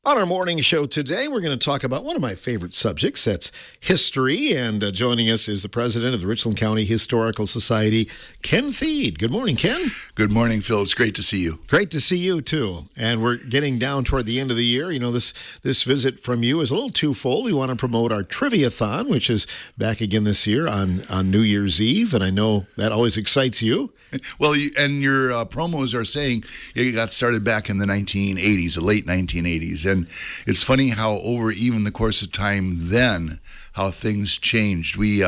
On our morning show today, we're going to talk about one of my favorite subjects, that's history, and joining us is the president of the Richland County Historical Society, Ken Thied. Good morning, Ken. Good morning, Phil. It's great to see you. Great to see you, too. And we're getting down toward the end of the year. You know, this visit from you is a little twofold. We want to promote our Triviathon, which is back again this year on New Year's Eve, and I know that always excites you. Well, and your promos are saying it got started back in the 1980s, the late 1980s. And it's funny how over even the course of time then, how things changed. We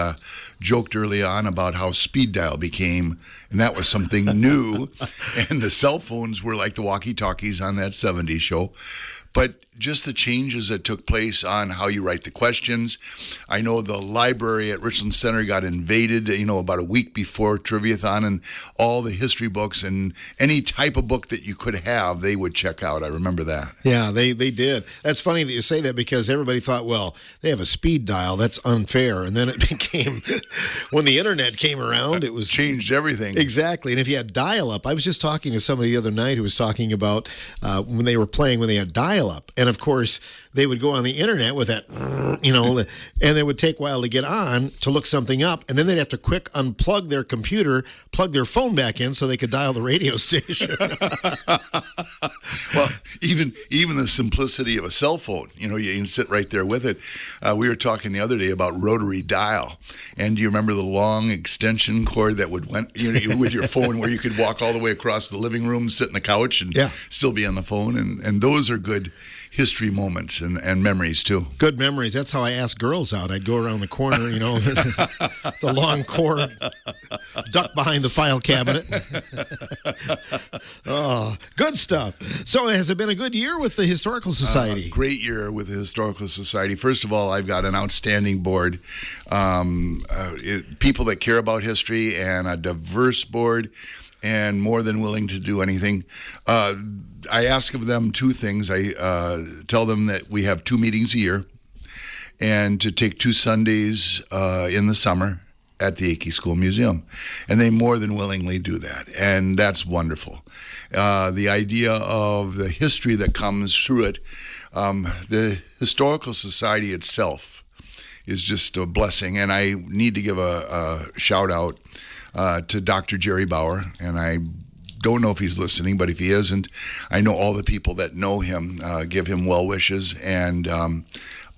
joked early on about how speed dial became, and that was something new. And the cell phones were like the walkie-talkies on that 70s show. But just the changes that took place on how you write the questions. I know the library at Richland Center got invaded, about a week before Triviathon, and all the history books and any type of book that you could have, they would check out. I remember that. Yeah, they did. That's funny that you say that because everybody thought, well, they have a speed dial. That's unfair. And then it became, when the internet came around, it was... changed everything. Exactly. And if you had dial-up, I was just talking to somebody the other night who was talking about when they had dial-up. And of course, they would go on the internet with that, and it would take a while to get on to look something up. And then they'd have to quick unplug their computer, plug their phone back in so they could dial the radio station. Well, even the simplicity of a cell phone, you can sit right there with it. We were talking the other day about rotary dial. And do you remember the long extension cord that would went with your phone where you could walk all the way across the living room, sit on the couch, and still be on the phone? And those are good history moments and memories, too. Good memories. That's how I asked girls out. I'd go around the corner, the long cord, duck behind the file cabinet. Oh, good stuff. So has it been a good year with the Historical Society? Great year with the Historical Society. First of all, I've got an outstanding board. People that care about history and a diverse board and more than willing to do anything. I ask of them two things. I tell them that we have 2 meetings a year and to take 2 Sundays in the summer at the Akey School Museum. And they more than willingly do that. And that's wonderful. The idea of the history that comes through it, the Historical Society itself is just a blessing. And I need to give a shout out to Dr. Jerry Bauer, and I don't know if he's listening, but if he isn't, I know all the people that know him give him well wishes and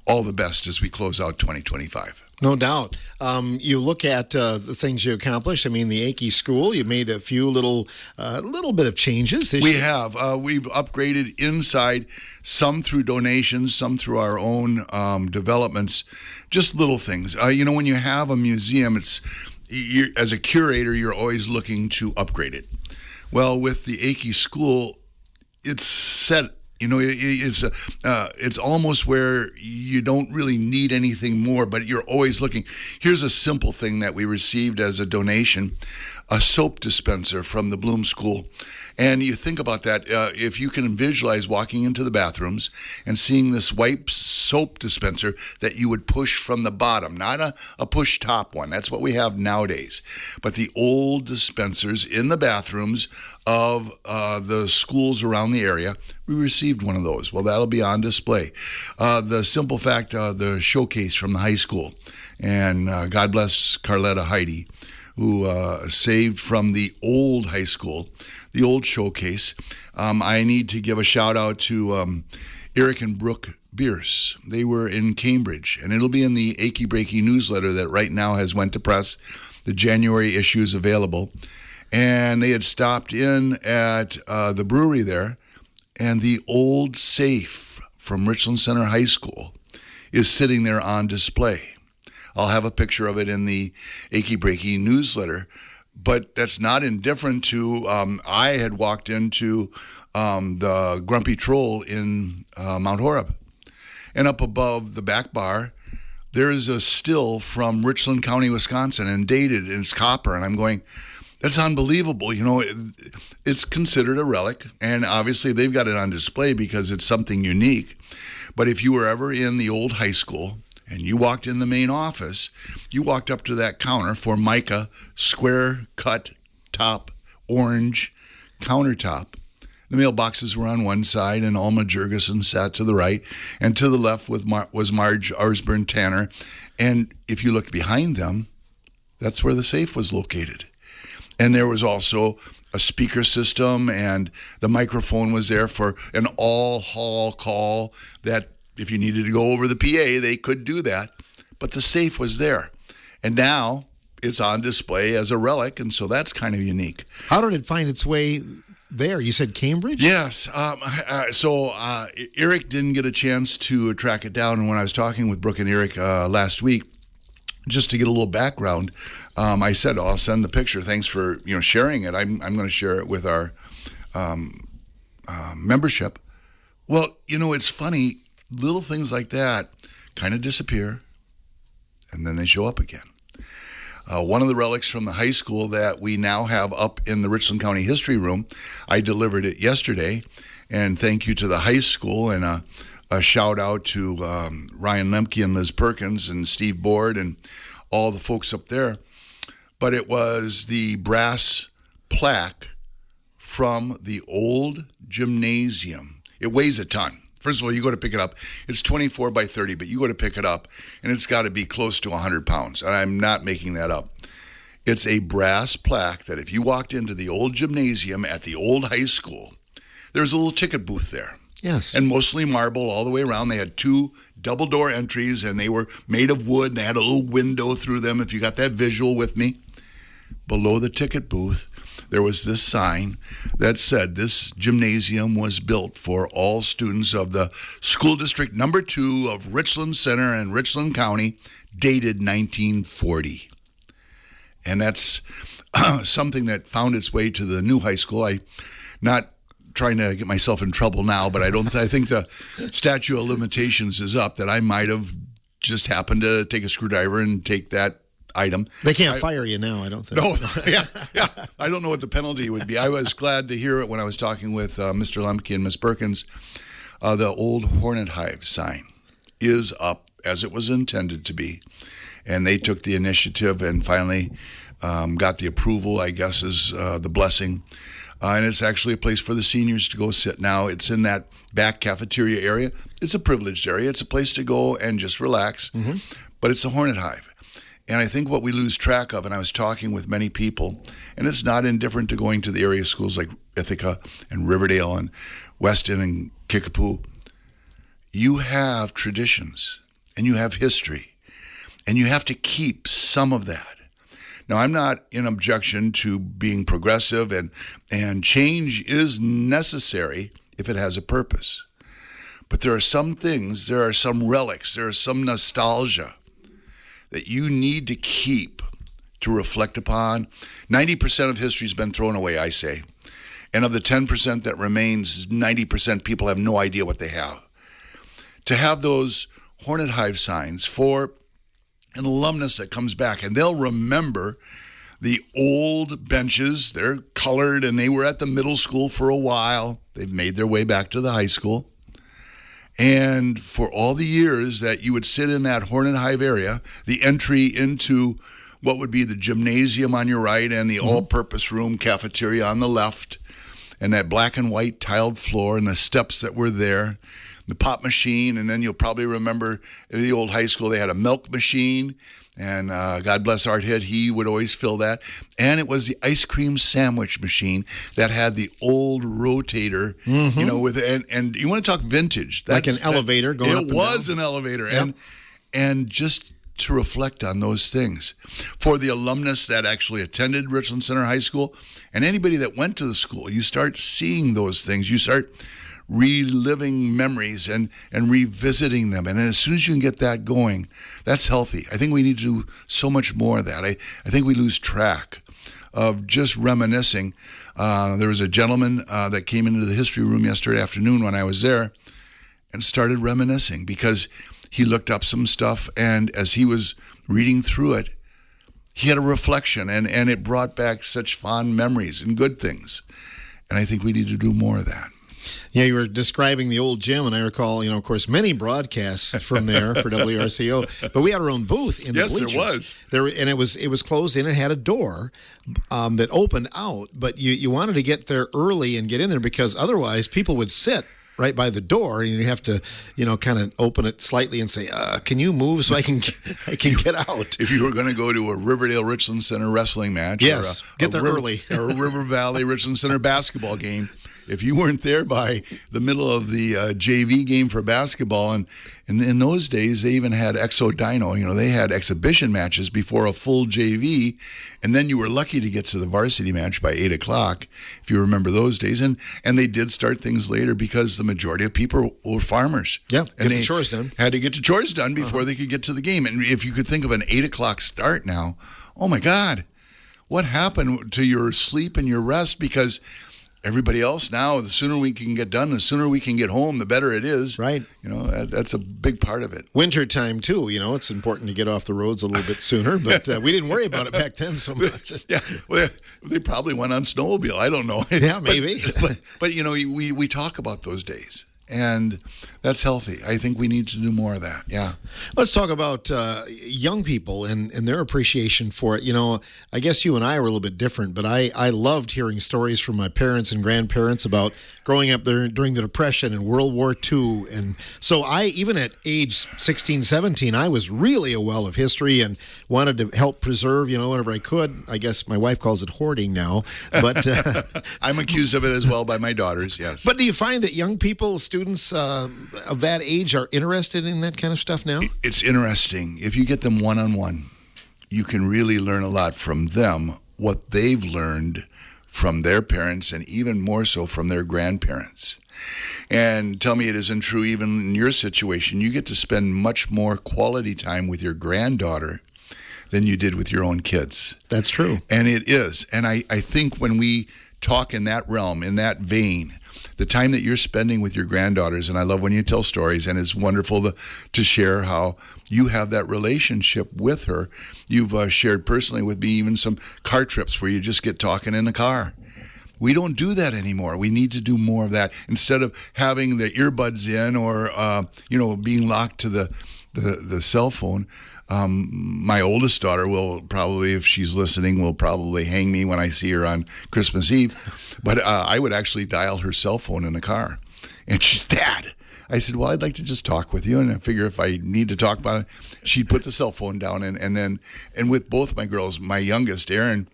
all the best as we close out 2025. No doubt. You look at the things you accomplished. I mean, the Akey School, you made a few little bit of changes this year. We have. We've upgraded inside, some through donations, some through our own developments, just little things. When you have a museum, as a curator, you're always looking to upgrade it. Well, with the Akey School, it's set. It's almost where you don't really need anything more, but you're always looking. Here's a simple thing that we received as a donation, a soap dispenser from the Bloom School. And you think about that, if you can visualize walking into the bathrooms and seeing this white soap dispenser that you would push from the bottom, not a push top one. That's what we have nowadays. But the old dispensers in the bathrooms of the schools around the area, we received one of those. Well, that'll be on display. The simple fact, the showcase from the high school. And God bless Carletta Heidi, who saved from the old high school, the old showcase. I need to give a shout out to Eric and Brooke Bierce. They were in Cambridge, and it'll be in the Akey Breaky newsletter that right now has went to press. The January issue is available. And they had stopped in at the brewery there, and the old safe from Richland Center High School is sitting there on display. I'll have a picture of it in the Akey Breaky newsletter, but that's not indifferent to, I had walked into the Grumpy Troll in Mount Horeb, and up above the back bar, there is a still from Richland County, Wisconsin, and dated, and it's copper, and I'm going, that's unbelievable. It's considered a relic, and obviously they've got it on display because it's something unique. But if you were ever in the old high school and you walked in the main office, you walked up to that counter for mica, square cut top, orange countertop. The mailboxes were on one side, and Alma Jurgensen sat to the right, and to the left was Marge Arsburn Tanner. And if you looked behind them, that's where the safe was located. And there was also a speaker system, and the microphone was there for an all-hall call that if you needed to go over the PA, they could do that. But the safe was there. And now it's on display as a relic, and so that's kind of unique. How did it find its way there? You said Cambridge? Yes. So Eric didn't get a chance to track it down, and when I was talking with Brooke and Eric last week, just to get a little background, I said, I'll send the picture. Thanks for sharing it. I'm going to share it with our membership. Well, it's funny. Little things like that kind of disappear, and then they show up again. One of the relics from the high school that we now have up in the Richland County History Room, I delivered it yesterday, and thank you to the high school, and a shout out to Ryan Lemke and Liz Perkins and Steve Board and all the folks up there. But it was the brass plaque from the old gymnasium. It weighs a ton. First of all, you go to pick it up. It's 24 by 30, but you go to pick it up, and it's got to be close to 100 pounds. And I'm not making that up. It's a brass plaque that if you walked into the old gymnasium at the old high school, there's a little ticket booth there. Yes. And mostly marble all the way around. They had 2 double-door entries, and they were made of wood, and they had a little window through them, if you got that visual with me. Below the ticket booth, there was this sign that said this gymnasium was built for all students of the School District Number 2 of Richland Center and Richland County, dated 1940. And that's something that found its way to the new high school. I'm not trying to get myself in trouble now, but I think the statute of limitations is up, that I might have just happened to take a screwdriver and take that item. They can't fire you now, I don't think. No, yeah. I don't know what the penalty would be. I was glad to hear it when I was talking with Mr. Lemke and Ms. Perkins. The old Hornet Hive sign is up as it was intended to be. And they took the initiative and finally got the approval, I guess is the blessing. And it's actually a place for the seniors to go sit now. It's in that back cafeteria area. It's a privileged area. It's a place to go and just relax. Mm-hmm. But it's a Hornet Hive. And I think what we lose track of, and I was talking with many people, and it's not indifferent to going to the area schools like Ithaca and Riverdale and Weston and Kickapoo. You have traditions, and you have history, and you have to keep some of that. Now, I'm not in objection to being progressive, and change is necessary if it has a purpose. But there are some things, there are some relics, there is some nostalgia that you need to keep to reflect upon. 90% of history has been thrown away, I say. And of the 10% that remains, 90% people have no idea what they have. To have those Hornet Hive signs for an alumnus that comes back, and they'll remember the old benches. They're colored, and they were at the middle school for a while. They've made their way back to the high school. And for all the years that you would sit in that Hornet Hive area, the entry into what would be the gymnasium on your right and the all-purpose room cafeteria on the left, and that black and white tiled floor and the steps that were there, the pop machine, and then you'll probably remember in the old high school they had a milk machine, and God bless Art Head, he would always fill that. And it was the ice cream sandwich machine that had the old rotator, with and you want to talk vintage. Like an elevator going up and down. It was an elevator. Yep. And just to reflect on those things. For the alumnus that actually attended Richland Center High School, and anybody that went to the school, you start seeing those things. You start reliving memories and revisiting them. And as soon as you can get that going, that's healthy. I think we need to do so much more of that. I think we lose track of just reminiscing. There was a gentleman that came into the history room yesterday afternoon when I was there and started reminiscing because he looked up some stuff, and as he was reading through it, he had a reflection, and it brought back such fond memories and good things. And I think we need to do more of that. Yeah, you were describing the old gym, and I recall, of course, many broadcasts from there for WRCO. But we had our own booth in the bleachers. Yes, there was. And it was closed in. It had a door that opened out, but you wanted to get there early and get in there because otherwise people would sit right by the door, and you have to, kind of open it slightly and say, "Can you move so I can get out?" If you were going to go to a Riverdale Richland Center wrestling match, yes, get there early, or a River Valley Richland Center basketball game, if you weren't there by the middle of the JV game for basketball, and in those days they even had Exo Dino, they had exhibition matches before a full JV, and then you were lucky to get to the varsity match by 8 o'clock, if you remember those days, and they did start things later because the majority of people were farmers. Yeah, and get the chores done. Had to get the chores done before they could get to the game, and if you could think of an 8 o'clock start now, oh my God, what happened to your sleep and your rest? Because everybody else now, the sooner we can get done, the sooner we can get home, the better it is. Right. That's a big part of it. Winter time, too. It's important to get off the roads a little bit sooner, but we didn't worry about it back then so much. Yeah. Well, they probably went on snowmobile. I don't know. Yeah, maybe. But we talk about those days, and that's healthy. I think we need to do more of that. Yeah. Let's talk about young people and their appreciation for it. I guess you and I were a little bit different, but I loved hearing stories from my parents and grandparents about growing up there during the Depression and World War II. And so even at age 16, 17, I was really a well of history and wanted to help preserve, whatever I could. I guess my wife calls it hoarding now. But I'm accused of it as well by my daughters, yes. But do you find that young people, students of that age are interested in that kind of stuff now? It's interesting. If you get them one-on-one, you can really learn a lot from them, what they've learned from their parents, and even more so from their grandparents. And tell me it isn't true even in your situation. You get to spend much more quality time with your granddaughter than you did with your own kids. That's true. And it is. And I think when we talk in that realm, in that vein, the time that you're spending with your granddaughters, and I love when you tell stories, and it's wonderful to share how you have that relationship with her. You've shared personally with me even some car trips where you just get talking in the car. We don't do that anymore. We need to do more of that instead of having the earbuds in or being locked to the cell phone. My oldest daughter will probably, if she's listening, will probably hang me when I see her on Christmas Eve. But I would actually dial her cell phone in the car. And she's, "Dad." I said, "Well, I'd like to just talk with you." And I figure if I need to talk about it, she'd put the cell phone down. And with both my girls, my youngest, Erin,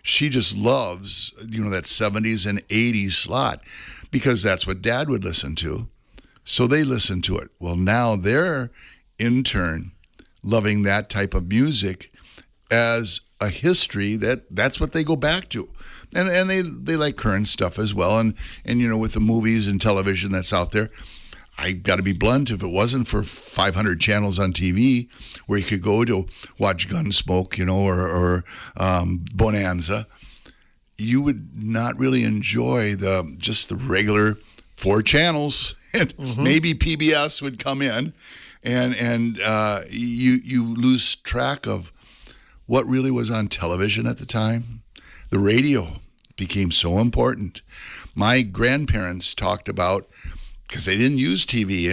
she just loves, that 70s and 80s slot because that's what Dad would listen to. So they listen to it. Well, now they're, in turn, loving that type of music as a history that's what they go back to. And they like current stuff as well. And with the movies and television that's out there, I got to be blunt, if it wasn't for 500 channels on TV where you could go to watch Gunsmoke, or Bonanza, you would not really enjoy just the regular 4 channels. And maybe PBS would come in. And you lose track of what really was on television at the time. The radio became so important. My grandparents talked about, because they didn't use TV,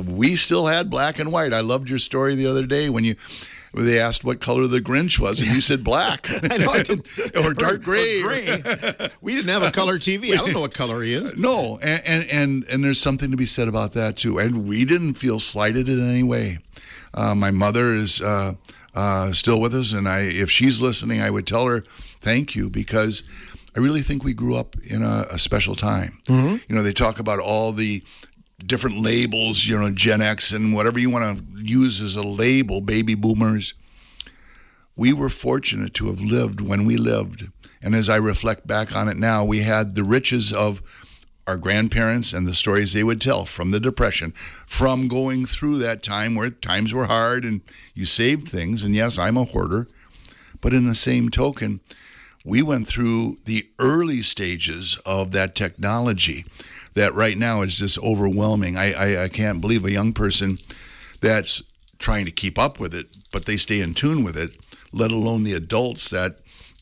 we still had black and white. I loved your story the other day when they asked what color the Grinch was, and you said black. I know, I did. Or dark gray. Or gray. We didn't have a color TV. I don't know what color he is. No, and there's something to be said about that, too. And we didn't feel slighted in any way. My mother is still with us, and if she's listening, I would tell her thank you, because I really think we grew up in a special time. Mm-hmm. They talk about all the different labels, Gen X and whatever you want to use as a label, baby boomers. We were fortunate to have lived when we lived. And as I reflect back on it now, we had the riches of our grandparents and the stories they would tell from the Depression, from going through that time where times were hard and you saved things. And yes, I'm a hoarder. But in the same token, we went through the early stages of that technology that right now is just overwhelming. I can't believe a young person that's trying to keep up with it, but they stay in tune with it, let alone the adults that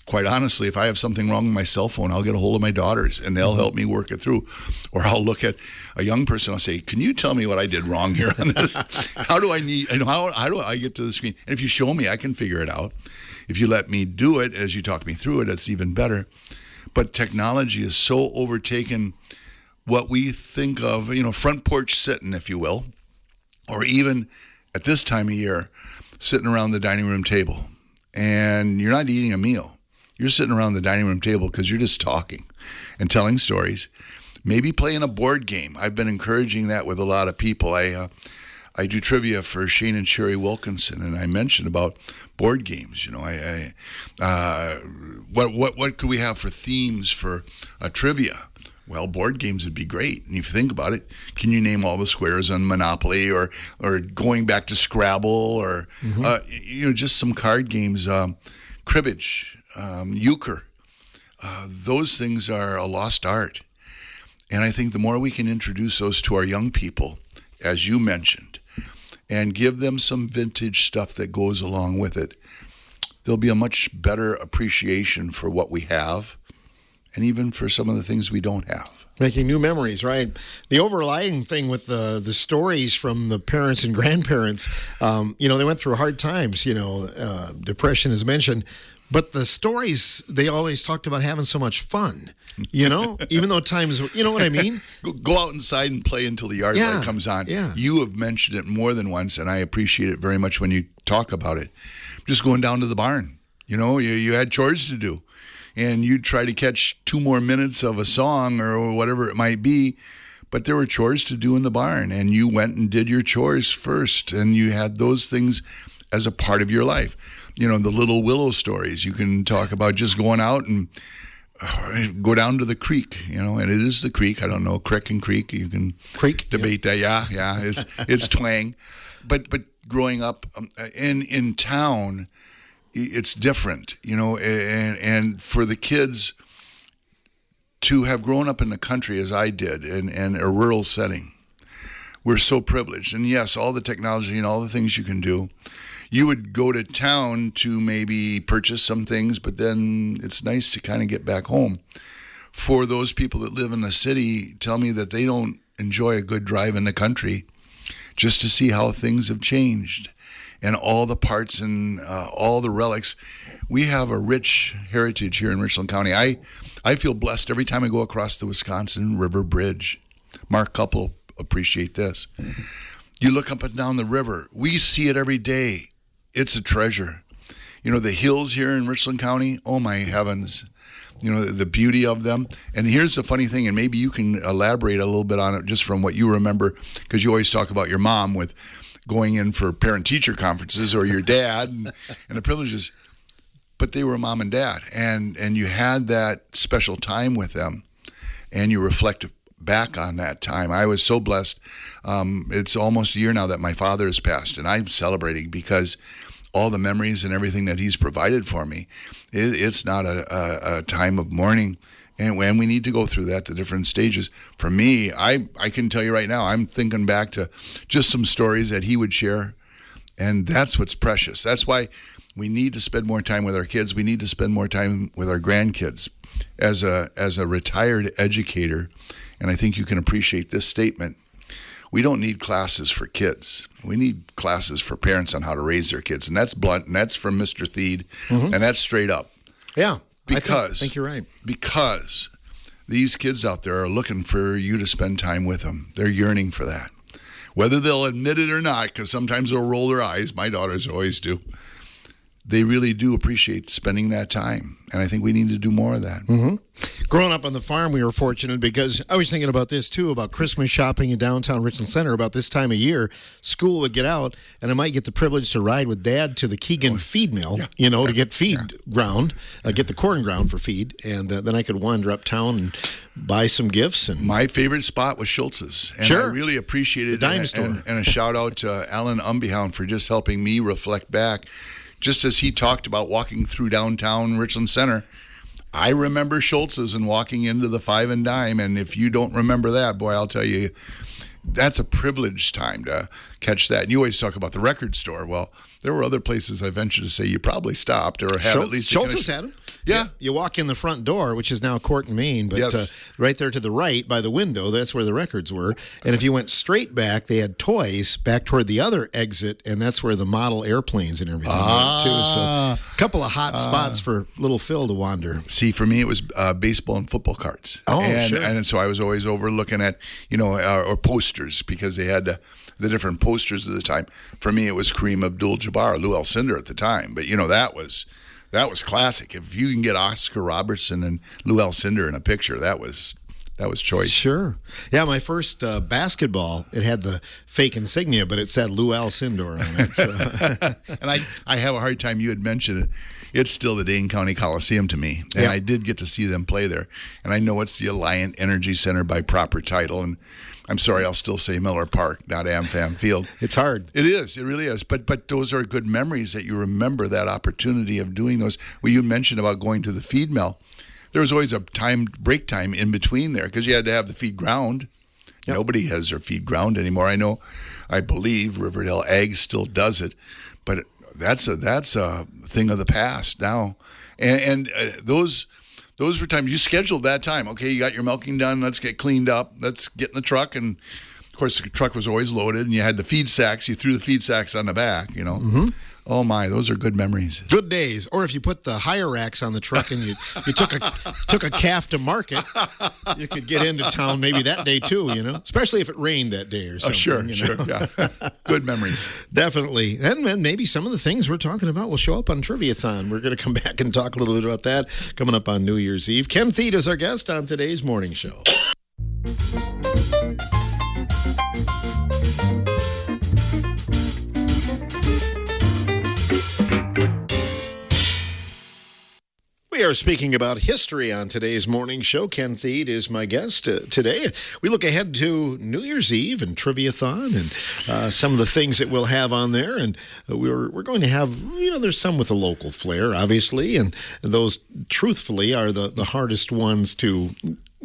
quite honestly, if I have something wrong with my cell phone, I'll get a hold of my daughters and they'll help me work it through. Or I'll look at a young person, I'll say, can you tell me what I did wrong here on this? How do I get to the screen? And if you show me, I can figure it out. If you let me do it as you talk me through it, that's even better. But technology has so overtaken what we think of, front porch sitting, if you will, or even at this time of year, sitting around the dining room table. And you're not eating a meal. You're sitting around the dining room table because you're just talking and telling stories, maybe playing a board game. I've been encouraging that with a lot of people. I do trivia for Shane and Sherry Wilkinson, and I mentioned about board games. What could we have for themes for a trivia? Well, board games would be great. And if you think about it, can you name all the squares on Monopoly or going back to Scrabble or, just some card games, cribbage, euchre. Those things are a lost art. And I think the more we can introduce those to our young people, as you mentioned, and give them some vintage stuff that goes along with it, there'll be a much better appreciation for what we have and even for some of the things we don't have. Making new memories, right? The overlying thing with the stories from the parents and grandparents, they went through hard times, depression is mentioned, but the stories, they always talked about having so much fun, even though times, you know what I mean? Go out inside and play until the yard light comes on. Yeah. You have mentioned it more than once, and I appreciate it very much when you talk about it. Just going down to the barn, you had chores to do. And you'd try to catch 2 more minutes of a song or whatever it might be, but there were chores to do in the barn, and you went and did your chores first, and you had those things as a part of your life. The little willow stories, you can talk about just going out and go down to the creek, and it is the creek. I don't know, crick and creek, you can debate that. Yeah, it's twang. But growing up in town, it's different, and for the kids to have grown up in the country as I did in a rural setting, we're so privileged. And yes, all the technology and all the things you can do, you would go to town to maybe purchase some things, but then it's nice to kind of get back home. For those people that live in the city, tell me that they don't enjoy a good drive in the country just to see how things have changed. And all the parts and all the relics. We have a rich heritage here in Richland County. I feel blessed every time I go across the Wisconsin River Bridge. Mark Couple appreciate this. You look up and down the river. We see it every day. It's a treasure. The hills here in Richland County, oh my heavens. The beauty of them. And here's the funny thing, and maybe you can elaborate a little bit on it just from what you remember, because you always talk about your mom with going in for parent-teacher conferences or your dad and the privileges. But they were mom and dad, and you had that special time with them, and you reflect back on that time. I was so blessed. It's almost a year now that my father has passed, and I'm celebrating because all the memories and everything that he's provided for me, it's not a time of mourning. And when we need to go through that, the different stages. For me, I can tell you right now, I'm thinking back to just some stories that he would share. And that's what's precious. That's why we need to spend more time with our kids. We need to spend more time with our grandkids. As a retired educator, and I think you can appreciate this statement, we don't need classes for kids. We need classes for parents on how to raise their kids. And that's blunt, and that's from Mr. Theed, and that's straight up. Yeah. Because I think you're right. Because these kids out there are looking for you to spend time with them. They're yearning for that. Whether they'll admit it or not, because sometimes they'll roll their eyes. My daughters always do. They really do appreciate spending that time. And I think we need to do more of that. Mm-hmm. Growing up on the farm, we were fortunate because I was thinking about this too, about Christmas shopping in downtown Richland Center. About this time of year, school would get out, and I might get the privilege to ride with Dad to the Keegan feed mill, to get feed ground, get the corn ground for feed, and then I could wander uptown and buy some gifts. And my favorite spot was Schultz's, and I really appreciated the dime store. And a shout out to Alan Umbehound for just helping me reflect back. Just as he talked about walking through downtown Richland Center, I remember Schultz's and walking into the 5 and Dime. And if you don't remember that, boy, I'll tell you, that's a privileged time to catch that. And you always talk about the record store. Well, there were other places I venture to say you probably stopped or have at least. Schultz's had them. Yeah. You walk in the front door, which is now Court and Main, but right there to the right by the window, that's where the records were. And if you went straight back, they had toys back toward the other exit, and that's where the model airplanes and everything were, too. So a couple of hot spots for little Phil to wander. See, for me, it was baseball and football cards. Sure. And so I was always over looking at, or posters, because they had the different posters of the time. For me, it was Kareem Abdul-Jabbar, Lou Alcindor at the time. But, that was classic. If you can get Oscar Robertson and Lou Alcindor in a picture, that was choice. Sure. Yeah, my first basketball, it had the fake insignia, but it said Lou Alcindor on it. So. And I have a hard time, you had mentioned it. It's still the Dane County Coliseum to me. And I did get to see them play there. And I know it's the Alliant Energy Center by proper title. And I'm sorry, I'll still say Miller Park, not AmFam Field. It's hard. It is. It really is. But those are good memories that you remember that opportunity of doing those. Well, you mentioned about going to the feed mill. There was always a break time in between there because you had to have the feed ground. Yep. Nobody has their feed ground anymore. I believe Riverdale Ag still does it, but that's a thing of the past now. And those were times you scheduled that time. Okay, you got your milking done. Let's get cleaned up. Let's get in the truck. And of course, the truck was always loaded, and you had the feed sacks. You threw the feed sacks on the back. Mm-hmm. Oh my, those are good memories. Good days. Or if you put the higher racks on the truck and you took a calf to market, you could get into town maybe that day too, especially if it rained that day or something. Sure. Yeah. Good memories. Definitely. And maybe some of the things we're talking about will show up on Triviathon. We're going to come back and talk a little bit about that coming up on New Year's Eve. Ken Thede is our guest on today's morning show. We are speaking about history on today's morning show. Ken Thede is my guest today. We look ahead to New Year's Eve and Triviathon and some of the things that we'll have on there. And we're going to have, there's some with a local flair, obviously, and those, truthfully, are the hardest ones to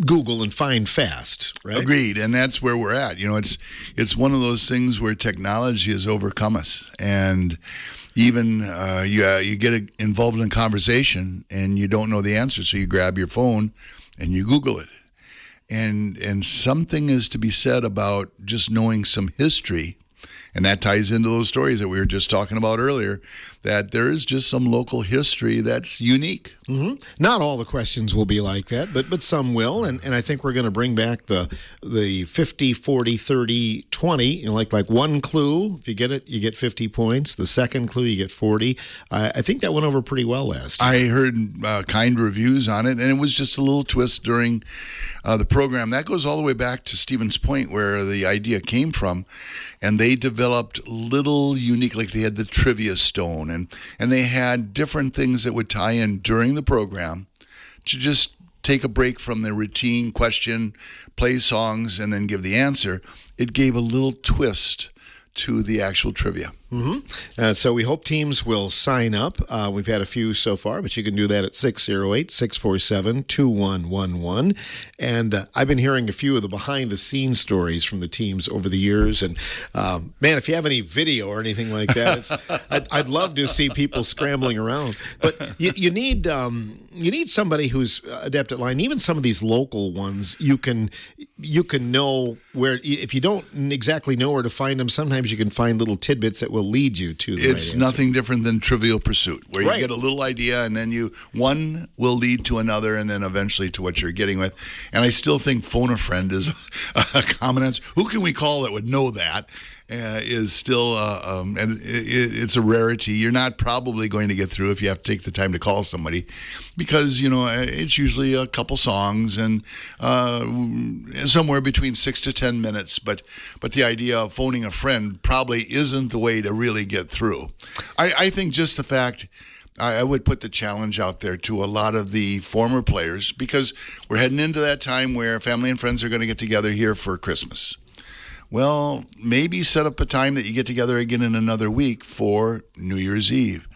Google and find fast, right? Agreed, and that's where we're at. It's one of those things where technology has overcome us, and even you get involved in a conversation and you don't know the answer, so you grab your phone and you Google it. And something is to be said about just knowing some history, and that ties into those stories that we were just talking about earlier, that there is just some local history that's unique. Mm-hmm. Not all the questions will be like that, but some will, and I think we're going to bring back the 50, 40, 30, 20, like one clue. If you get it, you get 50 points. The second clue, you get 40. I think that went over pretty well last year. I heard kind reviews on it, and it was just a little twist during the program. That goes all the way back to Stevens Point, where the idea came from, and they developed little unique, like they had the trivia stone, and they had different things that would tie in during the program to just take a break from the routine question, play songs, and then give the answer. It gave a little twist to the actual trivia. Mm-hmm. So we hope teams will sign up. We've had a few so far, but you can do that at 608-647-2111. And I've been hearing a few of the behind-the-scenes stories from the teams over the years. And, man, if you have any video or anything like that, I'd love to see people scrambling around. But you need somebody who's adept at line. Even some of these local ones, you can know where, if you don't exactly know where to find them, sometimes you can find little tidbits that will lead you to the right It's answer. nothing different than Trivial Pursuit, where you get a little idea and then one will lead to another and then eventually to what you're getting with. And I still think Phone a Friend is a common answer. Who can we call that would know that? Is still, and it's a rarity. You're not probably going to get through if you have to take the time to call somebody, because it's usually a couple songs and somewhere between 6 to 10 minutes. But the idea of phoning a friend probably isn't the way to really get through. I think just the fact. I would put the challenge out there to a lot of the former players, because we're heading into that time where family and friends are going to get together here for Christmas. Well, maybe set up a time that you get together again in another week for New Year's Eve.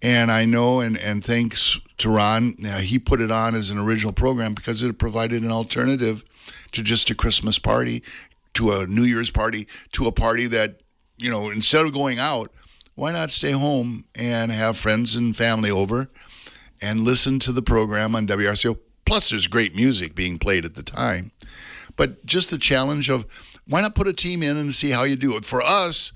And I know, and thanks to Ron, he put it on as an original program because it provided an alternative to just a Christmas party, to a New Year's party, to a party that, instead of going out, why not stay home and have friends and family over and listen to the program on WRCO. Plus, there's great music being played at the time. But just the challenge of why not put a team in and see how you do it? For us,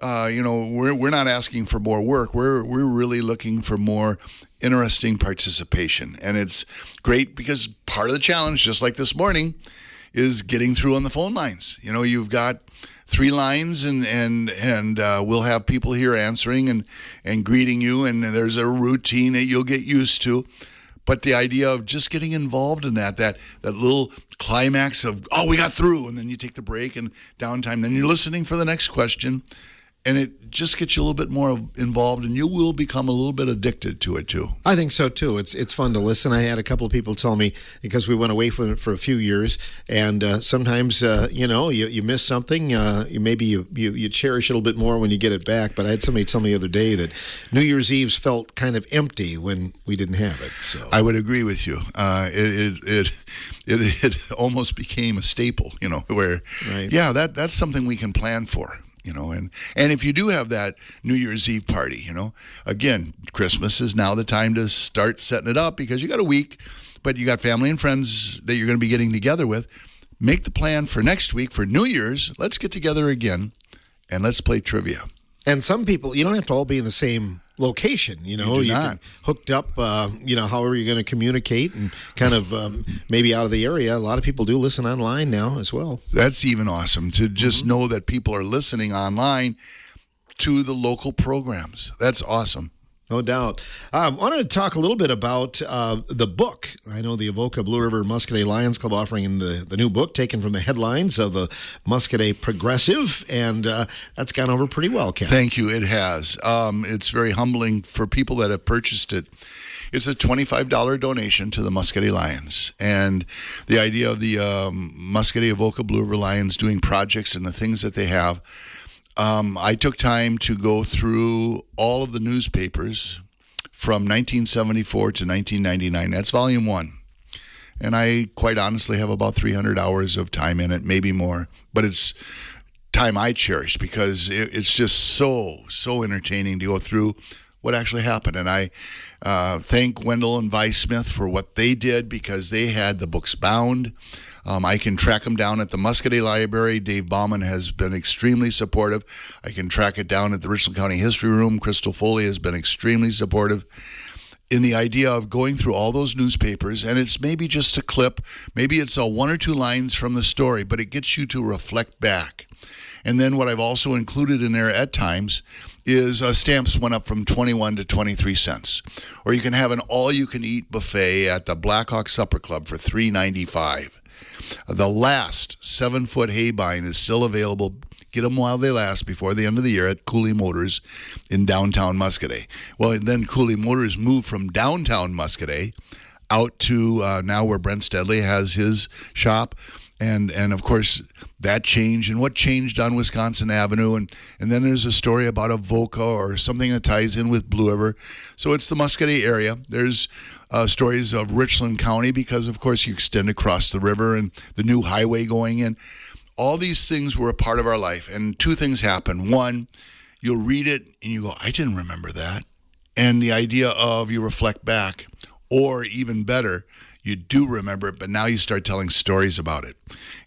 we're not asking for more work. We're really looking for more interesting participation. And it's great because part of the challenge, just like this morning, is getting through on the phone lines. You've got 3 lines and we'll have people here answering and greeting you, and there's a routine that you'll get used to. But the idea of just getting involved in that little climax of, oh, we got through, and then you take the break and downtime, then you're listening for the next question, and it just gets you a little bit more involved, and you will become a little bit addicted to it too. I think so too. It's fun to listen. I had a couple of people tell me, because we went away from it for a few years, and sometimes you miss something. You cherish it a little bit more when you get it back. But I had somebody tell me the other day that New Year's Eve's felt kind of empty when we didn't have it. So I would agree with you. It almost became a staple. Where right. Yeah, that's something we can plan for. And if you do have that New Year's Eve party, again, Christmas is now the time to start setting it up, because you got a week, but you got family and friends that you're going to be getting together with. Make the plan for next week for New Year's. Let's get together again and let's play trivia. And some people, you don't have to all be in the same location, you not. can hooked up, however you're going to communicate, and kind of maybe out of the area. A lot of people do listen online now as well. That's even awesome to just know that people are listening online to the local programs. That's awesome. No doubt. I wanted to talk a little bit about the book. I know the Avoca Blue River Muscadet Lions Club offering the new book taken from the headlines of the Muscadet Progressive, and that's gone over pretty well, Ken. Thank you. It has. It's very humbling for people that have purchased it. It's a $25 donation to the Muscadet Lions. And the idea of the Muscadet Avoca Blue River Lions doing projects and the things that they have, I took time to go through all of the newspapers from 1974 to 1999. That's volume 1. And I quite honestly have about 300 hours of time in it, maybe more. But it's time I cherish, because it's just so entertaining to go through what actually happened. And I thank Wendell and Vi Smith for what they did, because they had the books bound. I can track them down at the Muscadet Library. Dave Bauman has been extremely supportive. I can track it down at the Richland County History Room. Crystal Foley has been extremely supportive in the idea of going through all those newspapers. And it's maybe just a clip. Maybe it's 1 or 2 lines from the story, but it gets you to reflect back. And then what I've also included in there at times is stamps went up from 21 to 23 cents. Or you can have an all-you-can-eat buffet at the Blackhawk Supper Club for $3.95. The last 7-foot Haybine is still available. Get them while they last before the end of the year at Cooley Motors in downtown Muscadet. Well, then Cooley Motors moved from downtown Muscadet out to now where Brent Steadley has his shop. And of course, that changed, and what changed on Wisconsin Avenue. And then there's a story about Avoca or something that ties in with Blue River. So it's the Muscadet area. There's stories of Richland County, because, of course, you extend across the river and the new highway going in. All these things were a part of our life. And 2 things happen. One, you'll read it and you go, I didn't remember that. And the idea of you reflect back, or even better, you do remember it, but now you start telling stories about it.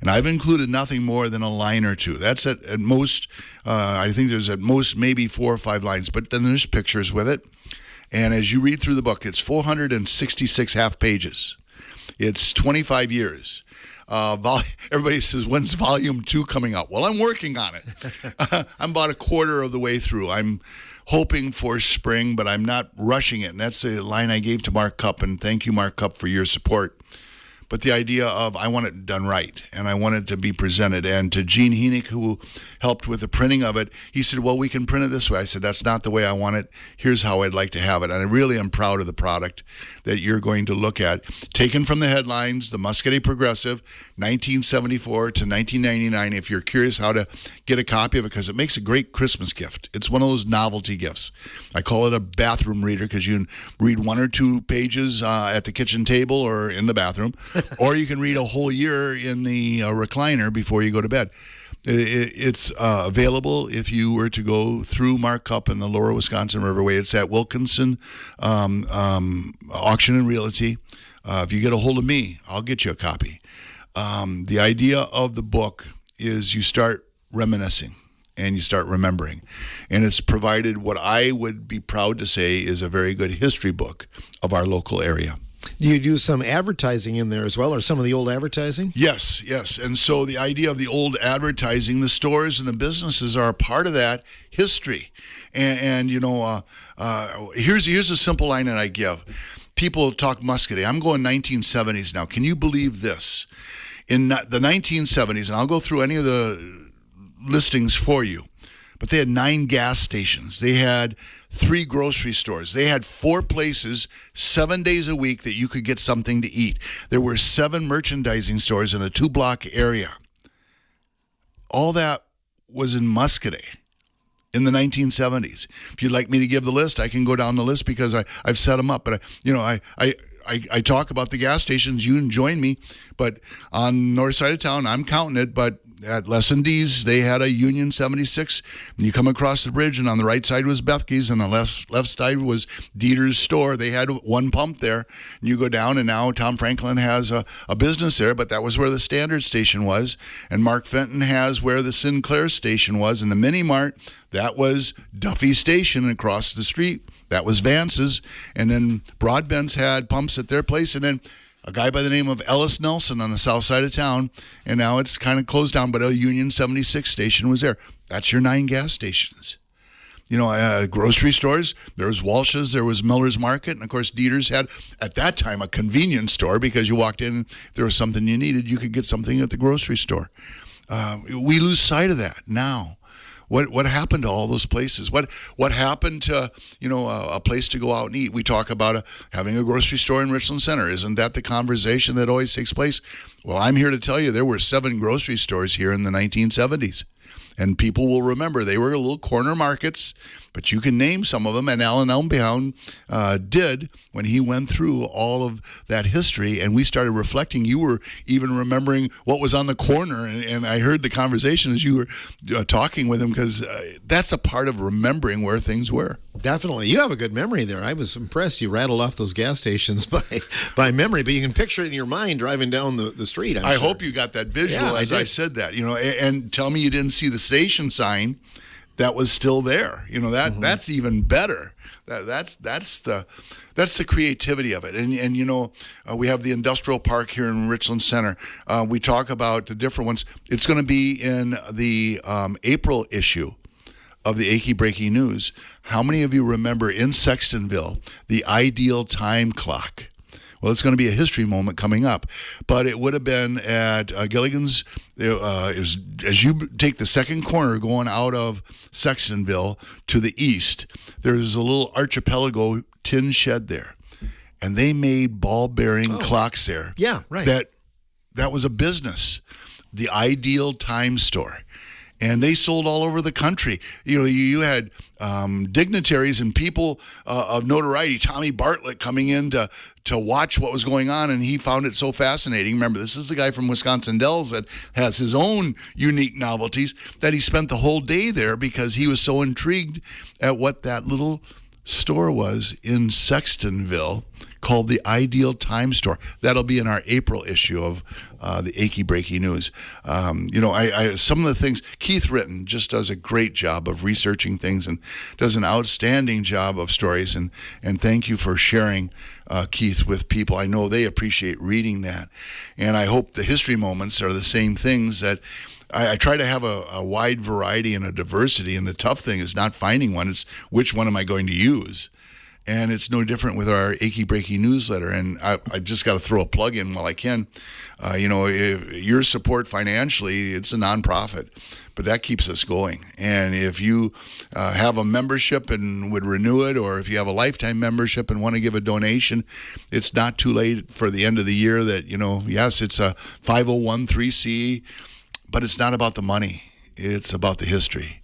And I've included nothing more than a line or 2. That's at most, I think there's at most maybe 4 or 5 lines, but then there's pictures with it. And as you read through the book, it's 466 half pages. It's 25 years. Everybody says, when's volume 2 coming out? Well, I'm working on it. I'm about a quarter of the way through. I'm hoping for spring, but I'm not rushing it. And that's the line I gave to Mark Cupp, and thank you, Mark Cupp, for your support. But the idea of I want it done right, and I want it to be presented. And to Gene Heenick, who helped with the printing of it, he said, well, we can print it this way. I said, that's not the way I want it. Here's how I'd like to have it. And I really am proud of the product that you're going to look at. Taken from the headlines, the Muscadet Progressive, 1974 to 1999. If you're curious how to get a copy of it, because it makes a great Christmas gift. It's one of those novelty gifts. I call it a bathroom reader, because you can read 1 or 2 pages at the kitchen table or in the bathroom. Or you can read a whole year in the recliner before you go to bed. It's available if you were to go through Markup and the Lower Wisconsin Riverway. It's at Wilkinson Auction and Realty. If you get a hold of me, I'll get you a copy. The idea of the book is you start reminiscing and you start remembering. And it's provided what I would be proud to say is a very good history book of our local area. Do you do some advertising in there as well, or some of the old advertising? Yes. And so the idea of the old advertising, the stores and the businesses are a part of that history. And here's a simple line that I give. People talk Muscadet. I'm going 1970s now. Can you believe this? In the 1970s, and I'll go through any of the listings for you, but they had 9 gas stations. They had 3 grocery stores. They had 4 places 7 days a week that you could get something to eat. There were 7 merchandising stores in a 2-block area. All that was in Muscadet in the 1970s. If you'd like me to give the list, I can go down the list because I've set them up. But I talk about the gas stations. You can join me. But on north side of town, I'm counting it, but at Les and D's, they had a Union 76. And you come across the bridge, and on the right side was Bethke's, and on the left side was Dieter's store. They had 1 pump there. And you go down, and now Tom Franklin has a business there, but that was where the Standard station was. And Mark Fenton has where the Sinclair station was. And the Mini Mart, that was Duffy Station across the street. That was Vance's. And then Broadbent's had pumps at their place, and then a guy by the name of Ellis Nelson on the south side of town, and now it's kind of closed down, but a Union 76 station was there. That's your 9 gas stations. Grocery stores, there was Walsh's, there was Miller's Market, and of course Dieter's had, at that time, a convenience store because you walked in, if there was something you needed, you could get something at the grocery store. We lose sight of that now. What happened to all those places? What happened to a place to go out and eat? We talk about having a grocery store in Richland Center. Isn't that the conversation that always takes place? Well, I'm here to tell you there were 7 grocery stores here in the 1970s. And people will remember they were little corner markets, but you can name some of them. And Alan Elmbehound did when he went through all of that history. And we started reflecting. You were even remembering what was on the corner. And I heard the conversation as you were talking with him, because that's a part of remembering where things were. Definitely. You have a good memory there. I was impressed. You rattled off those gas stations by memory, but you can picture it in your mind driving down the street. I hope you got that visual as I said that, and tell me you didn't see the station sign that was still there. That's even better. That's the creativity of it. And we have the industrial park here in Richland Center. We talk about the different ones. It's going to be in the April issue of the Achy Breaky News. How many of you remember in Sextonville the ideal time clock? Well, it's going to be a history moment coming up, but it would have been at Gilligan's. As you take the second corner going out of Sextonville to the east, there's a little Archipelago tin shed there, and they made ball-bearing clocks there. Yeah, right. That was a business, the Ideal Time Store. And they sold all over the country. You had dignitaries and people of notoriety. Tommy Bartlett coming in to watch what was going on, and he found it so fascinating. Remember, this is the guy from Wisconsin Dells that has his own unique novelties, that he spent the whole day there because he was so intrigued at what that little store was in Sextonville called the Ideal Time Store. That'll be in our April issue of the Achy Breaky News. Some of the things, Keith Ritten just does a great job of researching things and does an outstanding job of stories. And thank you for sharing, Keith, with people. I know they appreciate reading that. And I hope the history moments are the same things that I try to have a wide variety and a diversity, and the tough thing is not finding one. It's which one am I going to use? And it's no different with our Achy Breaky newsletter. And I just got to throw a plug in while I can. If your support financially, it's a nonprofit, but that keeps us going. And if you have a membership and would renew it, or if you have a lifetime membership and want to give a donation, it's not too late for the end of the year. That, yes, it's a 501(c), but it's not about the money. It's about the history.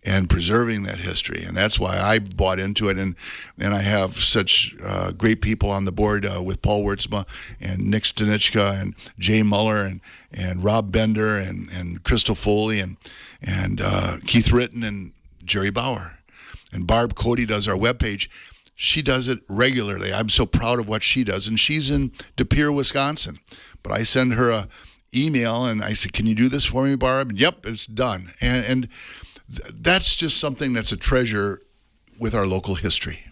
and preserving that history. And that's why I bought into it. And I have such great people on the board with Paul Wurtzma and Nick Stanichka and Jay Muller and Rob Bender and Crystal Foley and Keith Ritten and Jerry Bauer. And Barb Cody does our webpage. She does it regularly. I'm so proud of what she does. And she's in De Pere, Wisconsin. But I send her a email and I said, can you do this for me, Barb? Yep, it's done. And that's just something that's a treasure with our local history.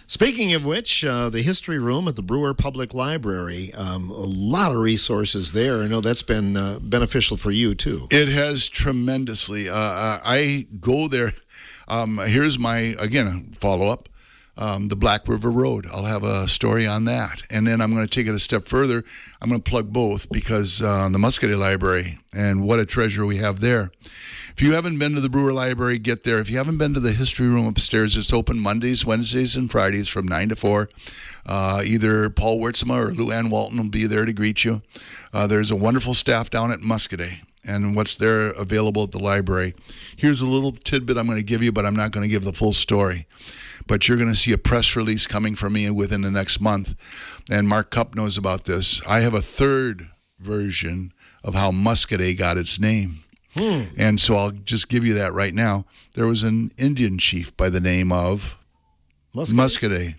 Speaking of which, the History Room at the Brewer Public Library, a lot of resources there. I know that's been beneficial for you, too. It has tremendously. I go there. Here's my, again, follow-up. The Black River Road. I'll have a story on that. And then I'm going to take it a step further. I'm going to plug both because the Muscadet Library, and what a treasure we have there. If you haven't been to the Brewer Library, get there. If you haven't been to the History Room upstairs, it's open Mondays, Wednesdays, and Fridays from 9 to 4. Either Paul Wurtzma or Lou Ann Walton will be there to greet you. There's a wonderful staff down at Muscadet and what's there available at the library. Here's a little tidbit I'm going to give you, but I'm not going to give the full story. But you're going to see a press release coming from me within the next month. And Mark Cupp knows about this. I have a third version of how Muscadet got its name. And so I'll just give you that right now. There was an Indian chief by the name of Muscadet.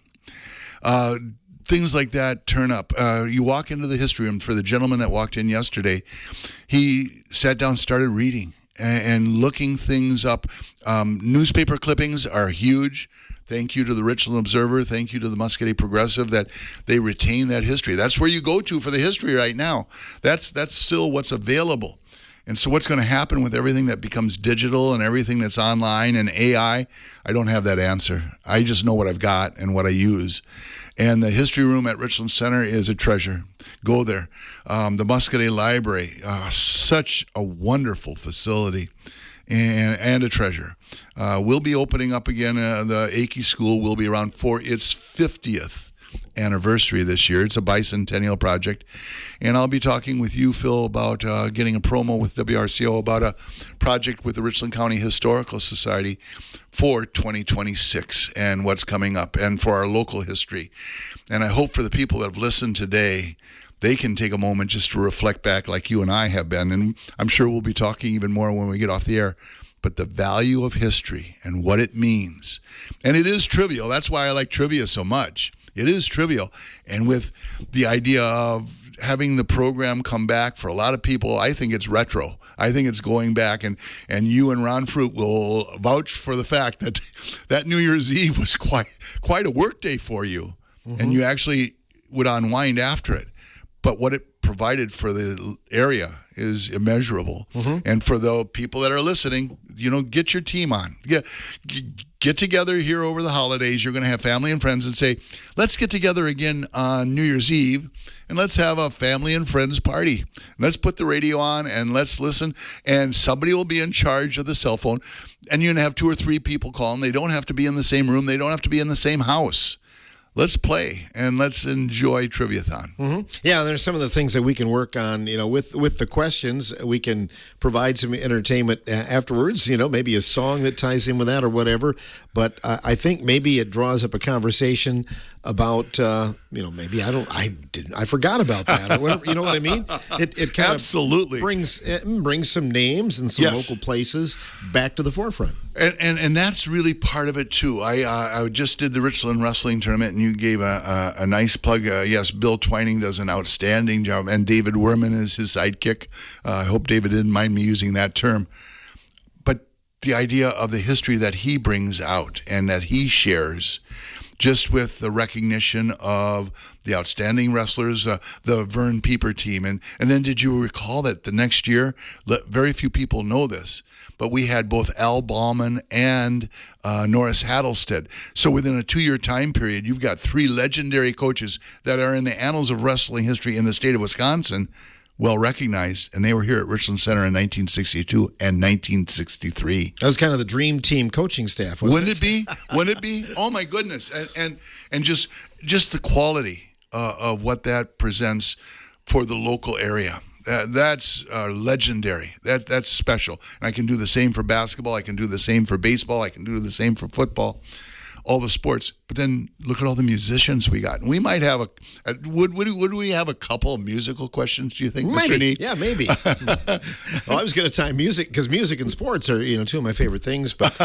Things like that turn up. You walk into the history room. For the gentleman that walked in yesterday, he sat down, started reading and looking things up. Newspaper clippings are huge. Thank you to the Richland Observer. Thank you to the Muscadet Progressive that they retain that history. That's where you go to for the history right now. That's still what's available. And so what's going to happen with everything that becomes digital and everything that's online and AI, I don't have that answer. I just know what I've got and what I use. And the History Room at Richland Center is a treasure. Go there. The Muscadet Library, such a wonderful facility and a treasure. We'll be opening up again. The Akey School will be around for its 50th anniversary this year. It's a bicentennial project. And I'll be talking with you, Phil, about getting a promo with WRCO about a project with the Richland County Historical Society for 2026 and what's coming up and for our local history. And I hope for the people that have listened today, they can take a moment just to reflect back like you and I have been. And I'm sure we'll be talking even more when we get off the air. But the value of history and what it means. And it is trivial. That's why I like trivia so much. It is trivial. And with the idea of having the program come back for a lot of people, I think it's retro. I think it's going back, and you and Ron Fruit will vouch for the fact that that New Year's Eve was quite a work day for you, and you actually would unwind after it. But what it provided for the area is immeasurable. And for the people that are listening, get your team on. Get together here over the holidays. You're going to have family and friends and say, let's get together again on New Year's Eve and let's have a family and friends party. Let's put the radio on and let's listen. And somebody will be in charge of the cell phone. And you're going to have 2 or 3 people calling. They don't have to be in the same room. They don't have to be in the same house. Let's play and let's enjoy Triviathon. Yeah, there's some of the things that we can work on, with the questions. We can provide some entertainment afterwards, maybe a song that ties in with that or whatever. But I think maybe it draws up a conversation about, maybe I forgot about that or whatever. You know what I mean? It kind Absolutely. of brings some names and some local places back to the forefront. And that's really part of it too. I just did the Richland Wrestling Tournament, and you gave a nice plug. Yes, Bill Twining does an outstanding job, and David Werman is his sidekick. I hope David didn't mind me using that term. But the idea of the history that he brings out and that he shares, just with the recognition of the outstanding wrestlers, the Vern Pieper team. And then did you recall that the next year, very few people know this, but we had both Al Ballman and Norris Hattlestead. So within a 2-year time period, you've got 3 legendary coaches that are in the annals of wrestling history in the state of Wisconsin, well recognized, and they were here at Richland Center in 1962 and 1963. That was kind of the dream team coaching staff, wasn't it? Wouldn't it be? Oh my goodness! And just the quality of what that presents for the local area. That's legendary. That's special. And I can do the same for basketball. I can do the same for baseball. I can do the same for football. All the sports. But then look at all the musicians we got. And we might have would we have a couple of musical questions, do you think, Mr. Maybe. Nee? Yeah, maybe. Well, I was going to tie music, because music and sports are, two of my favorite things. But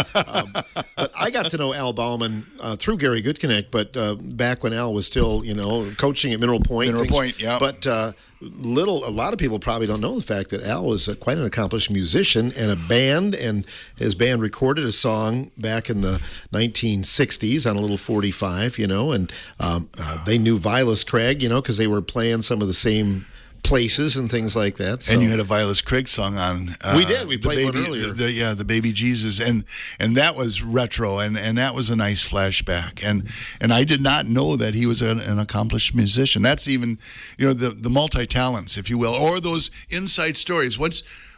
I got to know Al Bauman through Gary Goodconnect, but back when Al was still, coaching at Mineral Point. Yeah. But a lot of people probably don't know the fact that Al was quite an accomplished musician and a band, and his band recorded a song back in the 1960s on a little 45, and they knew Vilas Craig, because they were playing some of the same places and things like that. So. And you had a Vilas Craig song on. We did. We played one earlier. The Baby Jesus, and that was retro, and that was a nice flashback. And I did not know that he was an accomplished musician. That's even, the multi-talents, if you will, or those inside stories.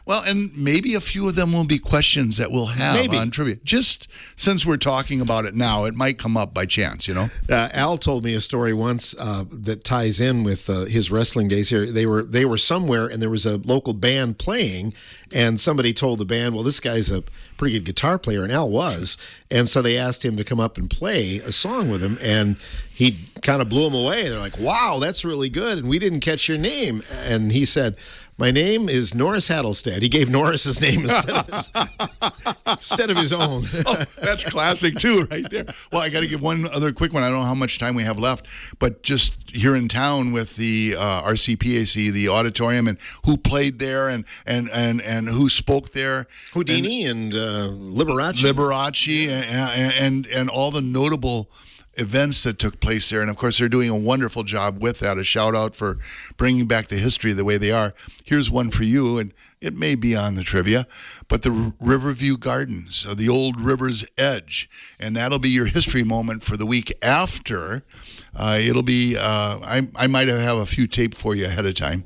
And maybe a few of them will be questions that we'll have on trivia. Just since we're talking about it now, it might come up by chance, Al told me a story once that ties in with his wrestling days here. They were somewhere, and there was a local band playing, and somebody told the band, well, this guy's a pretty good guitar player, and Al was. And so they asked him to come up and play a song with him, and he kind of blew them away. They're like, wow, that's really good, and we didn't catch your name. And he said, my name is Norris Hattlestead. He gave Norris his name instead of his own. Oh, that's classic too, right there. Well, I got to give one other quick one. I don't know how much time we have left, but just here in town with the RCPAC, the auditorium, and who played there, and who spoke there. Houdini and Liberace, and all the notable events that took place there. And of course, they're doing a wonderful job with that. A shout out for bringing back the history the way they are. Here's one for you, and it may be on the trivia, but the Riverview Gardens, the old river's edge. And that'll be your history moment for the week after. It'll be, I might have a few tape for you ahead of time.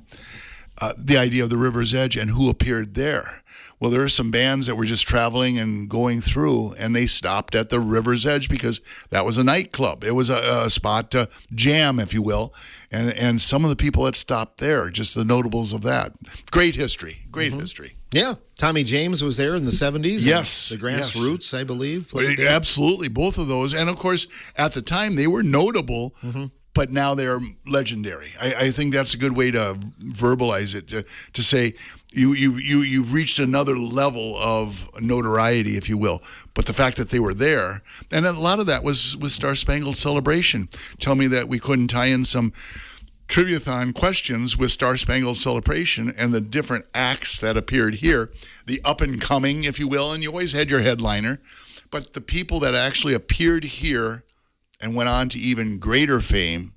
The idea of the river's edge and who appeared there. Well, there are some bands that were just traveling and going through, and they stopped at the river's edge because that was a nightclub. It was a spot to jam, if you will. And some of the people that stopped there, just the notables of that. Great history. History. Yeah. Tommy James was there in the 70s. Yes. The Grassroots, I believe, played there. Absolutely. Both of those. And, of course, at the time, they were notable. Mm-hmm. But now they're legendary. I think that's a good way to verbalize it, to say you've reached another level of notoriety, if you will. But the fact that they were there, and a lot of that was with Star Spangled Celebration. Tell me that we couldn't tie in some Triviathon questions with Star Spangled Celebration and the different acts that appeared here, the up and coming, if you will, and you always had your headliner. But the people that actually appeared here and went on to even greater fame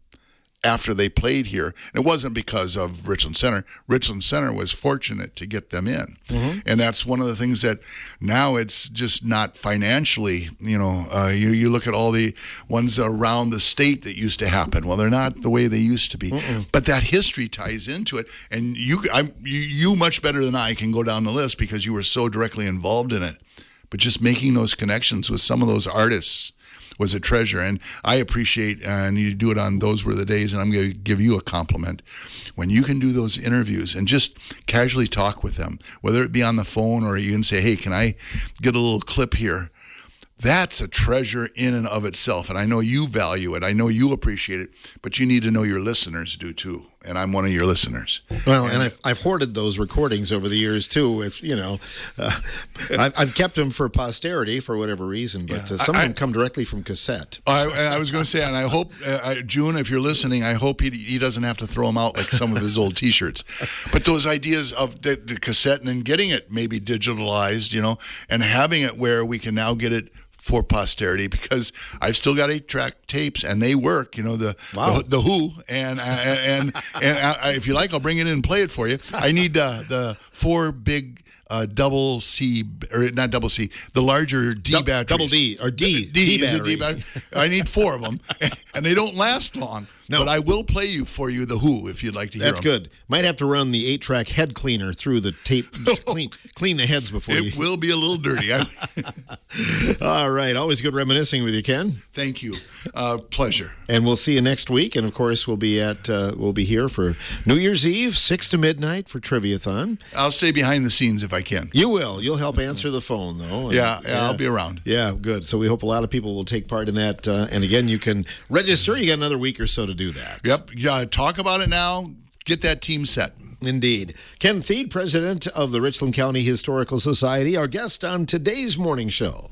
after they played here. And it wasn't because of Richland Center. Richland Center was fortunate to get them in. Mm-hmm. And that's one of the things that now it's just not financially, you look at all the ones around the state that used to happen. Well, they're not the way they used to be. Mm-mm. But that history ties into it. And you much better than I can go down the list because you were so directly involved in it. But just making those connections with some of those artists was a treasure, and I appreciate, and you do it on Those Were the Days, and I'm going to give you a compliment. When you can do those interviews and just casually talk with them, whether it be on the phone or you can say, hey, can I get a little clip here? That's a treasure in and of itself, and I know you value it. I know you appreciate it, but you need to know your listeners do too, and I'm one of your listeners. Well, and I've hoarded those recordings over the years too. With I've kept them for posterity for whatever reason, but some of them come directly from cassette. I was going to say, and I hope June, if you're listening, I hope he doesn't have to throw them out like some of his old T-shirts. But those ideas of the cassette and then getting it maybe digitalized, and having it where we can now get it for posterity, because I've still got 8-track tapes and they work. The Who, and if you like, I'll bring it in and play it for you. I need the 4 big double C, or not double C, the larger D batteries. Double D or D battery. I need 4 of them, and they don't last long. No. But I will play for you the Who if you'd like to hear them. That's good. Might have to run the 8-track head cleaner through the tape. Clean the heads before It will be a little dirty. All right. Always good reminiscing with you, Ken. Thank you. Pleasure. And we'll see you next week. And of course, we'll be here for New Year's Eve, 6 to midnight for Triviathon. I'll stay behind the scenes if I can. You will. You'll help answer the phone, though. Yeah, I'll be around. Yeah, good. So we hope a lot of people will take part in that. And again, you can register. You got another week or so to do that. Yep. Yeah, talk about it now. Get that team set. Indeed. Ken Thied, president of the Richland County Historical Society, our guest on today's morning show.